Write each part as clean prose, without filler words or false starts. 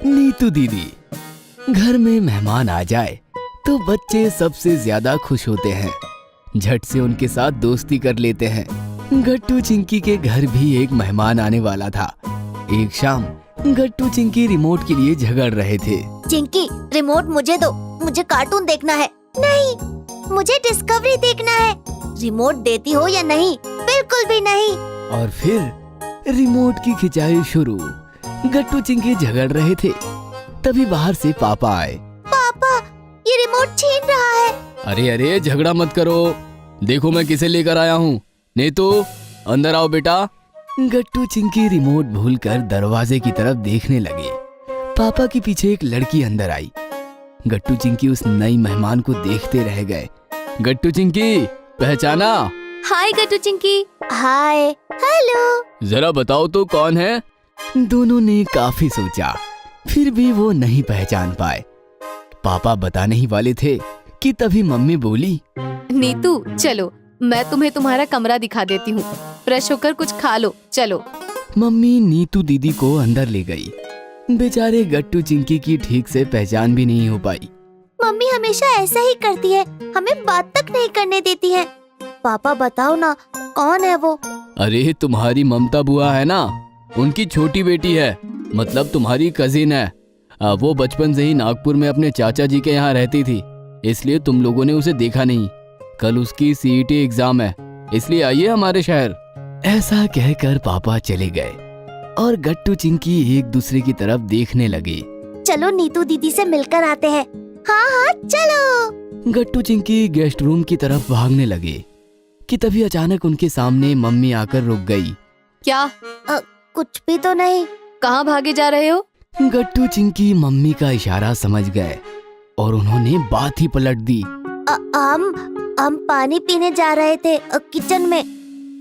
नीतू दीदी। घर में मेहमान आ जाए तो बच्चे सबसे ज्यादा खुश होते हैं, झट से उनके साथ दोस्ती कर लेते हैं। गट्टू चिंकी के घर भी एक मेहमान आने वाला था। एक शाम गट्टू चिंकी रिमोट के लिए झगड़ रहे थे। चिंकी, रिमोट मुझे दो, मुझे कार्टून देखना है। नहीं, मुझे डिस्कवरी देखना है। रिमोट देती हो या नहीं? बिल्कुल भी नहीं। और फिर रिमोट की खिंचाई शुरू। गट्टू चिंकी झगड़ रहे थे, तभी बाहर से पापा आए। पापा, ये रिमोट छीन रहा है। अरे अरे झगड़ा मत करो, देखो मैं किसे लेकर आया हूँ। नीतू, अंदर आओ बेटा। गट्टू चिंकी रिमोट भूलकर दरवाजे की तरफ देखने लगे। पापा के पीछे एक लड़की अंदर आई। गट्टू चिंकी उस नई मेहमान को देखते रह गए। गट्टू चिंकी, पहचाना? हाय गट्टू चिंकी। हाय। हेलो। जरा बताओ तो कौन है? दोनों ने काफी सोचा, फिर भी वो नहीं पहचान पाए। पापा बताने ही वाले थे कि तभी मम्मी बोली, नीतू चलो, मैं तुम्हें तुम्हारा कमरा दिखा देती हूँ। फ्रेश होकर कुछ खा लो, चलो। मम्मी नीतू दीदी को अंदर ले गई। बेचारे गट्टू चिंकी की ठीक से पहचान भी नहीं हो पाई। मम्मी हमेशा ऐसा ही करती है, हमें बात तक नहीं करने देती है। पापा बताओ ना, कौन है वो? अरे तुम्हारी ममता बुआ है ना, उनकी छोटी बेटी है, मतलब तुम्हारी कजिन है। वो बचपन से ही नागपुर में अपने चाचा जी के यहाँ रहती थी, इसलिए तुम लोगों ने उसे देखा नहीं। कल उसकी सीईटी एग्जाम है, इसलिए आइए हमारे शहर। ऐसा कहकर पापा चले गए और गट्टू चिंकी एक दूसरे की तरफ देखने लगे। चलो नीतू दीदी से मिलकर आते हैं। हाँ हाँ चलो। गट्टू चिंकी गेस्ट रूम की तरफ भागने लगे कि तभी अचानक उनके सामने मम्मी आकर रुक गई। क्या? कुछ भी तो नहीं। कहाँ भागे जा रहे हो? गट्टू चिंकी मम्मी का इशारा समझ गए और उन्होंने बात ही पलट दी। हम पानी पीने जा रहे थे किचन में।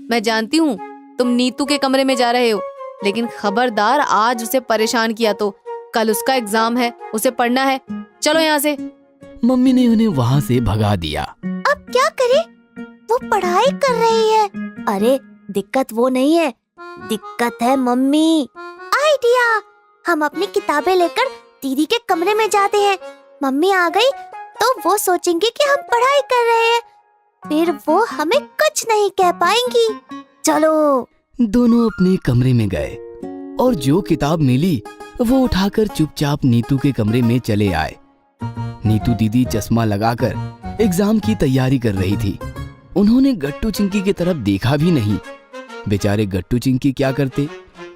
मैं जानती हूँ तुम नीतू के कमरे में जा रहे हो, लेकिन खबरदार आज उसे परेशान किया तो कल उसका एग्जाम है, उसे पढ़ना है। चलो यहाँ से। मम्मी ने उन्हें वहाँ से भगा दिया। अब क्या करें? वो पढ़ाई कर रही है। अरे दिक्कत वो नहीं है, दिक्कत है मम्मी। आइडिया, हम अपनी किताबें लेकर दीदी के कमरे में जाते हैं। मम्मी आ गई तो वो सोचेंगे कि हम पढ़ाई कर रहे हैं, फिर वो हमें कुछ नहीं कह पाएंगी। चलो। दोनों अपने कमरे में गए और जो किताब मिली वो उठाकर चुपचाप नीतू के कमरे में चले आए। नीतू दीदी चश्मा लगाकर एग्जाम की तैयारी कर रही थी। उन्होंने गट्टू चिंकी की तरफ देखा भी नहीं। बेचारे गट्टू चिंकी क्या करते,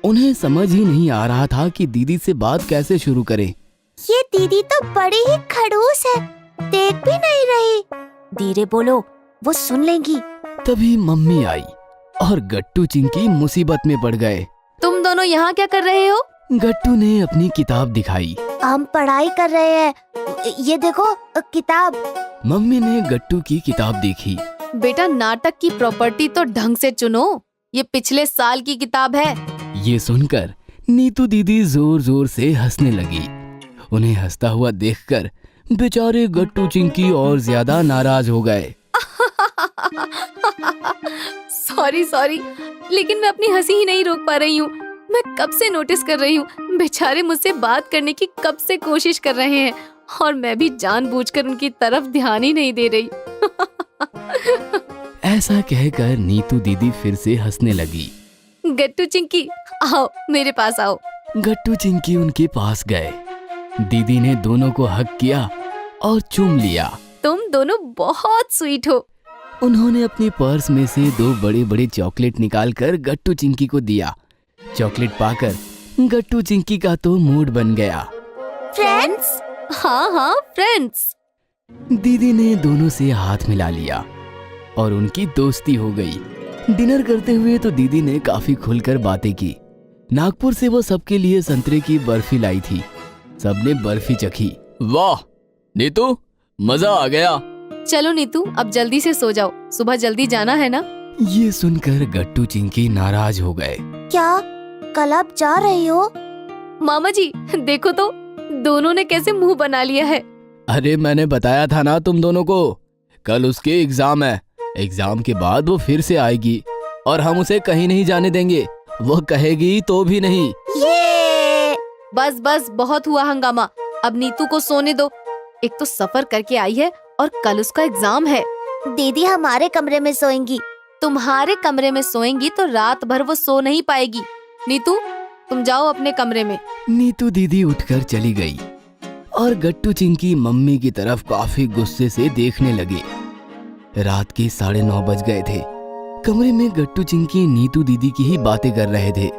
उन्हें समझ ही नहीं आ रहा था कि दीदी से बात कैसे शुरू करें। ये दीदी तो बड़ी ही खड़ूस है, देख भी नहीं रही। धीरे बोलो, वो सुन लेंगी। तभी मम्मी आई और गट्टू चिंकी मुसीबत में पड़ गए। तुम दोनों यहाँ क्या कर रहे हो? गट्टू ने अपनी किताब दिखाई। हम पढ़ाई कर रहे हैं, ये देखो किताब। मम्मी ने गट्टू की किताब देखी। बेटा, नाटक की प्रॉपर्टी तो ढंग से चुनो, ये पिछले साल की किताब है। ये सुनकर नीतू दीदी जोर जोर से हंसने लगी। उन्हें हंसता हुआ देखकर बेचारे गट्टू चिंकी और ज्यादा नाराज हो गए। सॉरी, लेकिन मैं अपनी हंसी ही नहीं रोक पा रही हूँ। मैं कब से नोटिस कर रही हूँ, बेचारे मुझसे बात करने की कब से कोशिश कर रहे हैं और मैं भी जानबूझकर उनकी तरफ ध्यान ही नहीं दे रही। ऐसा कहकर नीतू दीदी फिर से हंसने लगी। गट्टू चिंकी, आओ मेरे पास आओ। गट्टू चिंकी उनके पास गए। दीदी ने दोनों को हग किया और चूम लिया। तुम दोनों बहुत स्वीट हो। उन्होंने अपनी पर्स में से 2 बड़े बड़े चॉकलेट निकालकर गट्टू चिंकी को दिया। चॉकलेट पाकर गट्टू चिंकी का तो मूड बन गया। फ्रेंड्स? हाँ फ्रेंड्स। दीदी ने दोनों से हाथ मिला लिया और उनकी दोस्ती हो गई। डिनर करते हुए तो दीदी ने काफी खुलकर बातें की। नागपुर से वो सबके लिए संतरे की बर्फी लाई थी। सबने बर्फी चखी। वाह नीतू, मजा आ गया। चलो नीतू, अब जल्दी से सो जाओ, सुबह जल्दी जाना है ना। ये सुनकर गट्टू चिंकी नाराज हो गए। क्या कल आप जा रही हो? मामा जी देखो तो, दोनों ने कैसे मुंह बना लिया है। अरे मैंने बताया था ना तुम दोनों को, कल उसके एग्जाम है। एग्जाम के बाद वो फिर से आएगी और हम उसे कहीं नहीं जाने देंगे। वो कहेगी तो भी नहीं। ये बस बस बहुत हुआ हंगामा, अब नीतू को सोने दो। एक तो सफर करके आई है और कल उसका एग्जाम है। दीदी हमारे कमरे में सोएंगी। तुम्हारे कमरे में सोएंगी तो रात भर वो सो नहीं पाएगी। नीतू तुम जाओ अपने कमरे में। नीतू दीदी उठकर चली गई और गट्टू चिंकी मम्मी की तरफ काफी गुस्से से देखने लगे। रात के 9:30 बज गए थे। कमरे में गट्टू चिंकी नीतू दीदी की ही बातें कर रहे थे।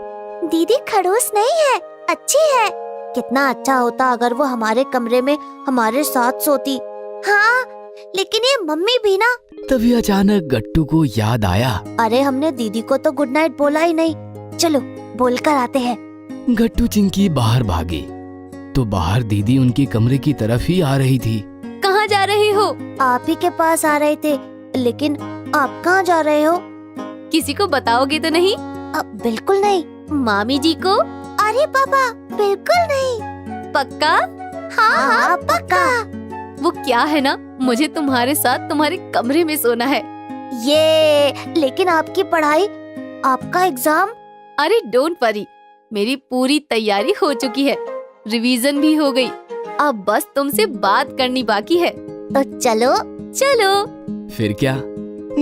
दीदी खड़ूस नहीं है, अच्छी है। कितना अच्छा होता अगर वो हमारे कमरे में हमारे साथ सोती। हाँ, लेकिन ये मम्मी भी ना। तभी अचानक गट्टू को याद आया। अरे हमने दीदी को तो गुड नाइट बोला ही नहीं। चलो बोलकर आते हैं। गट्टू चिंकी बाहर भागे तो बाहर दीदी उनके कमरे की तरफ ही आ रही थी। कहाँ जा रहे हो? आप ही के पास आ रहे थे, लेकिन आप कहाँ जा रहे हो? किसी को बताओगे तो नहीं? अब बिल्कुल नहीं। मामी जी को? अरे पापा बिल्कुल नहीं। पक्का? हाँ पक्का। वो क्या है ना, मुझे तुम्हारे साथ तुम्हारे कमरे में सोना है। ये लेकिन आपकी पढ़ाई, आपका एग्जाम। अरे डोंट वरी, मेरी पूरी तैयारी हो चुकी है, रिवीजन भी हो गई। अब बस तुमसे बात करनी बाकी है। तो चलो। चलो। फिर क्या,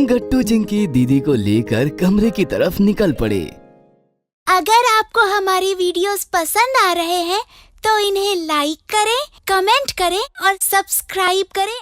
गट्टू चिंकी दीदी को लेकर कमरे की तरफ निकल पड़े। अगर आपको हमारी वीडियोस पसंद आ रहे हैं तो इन्हें लाइक करें, कमेंट करें और सब्सक्राइब करें।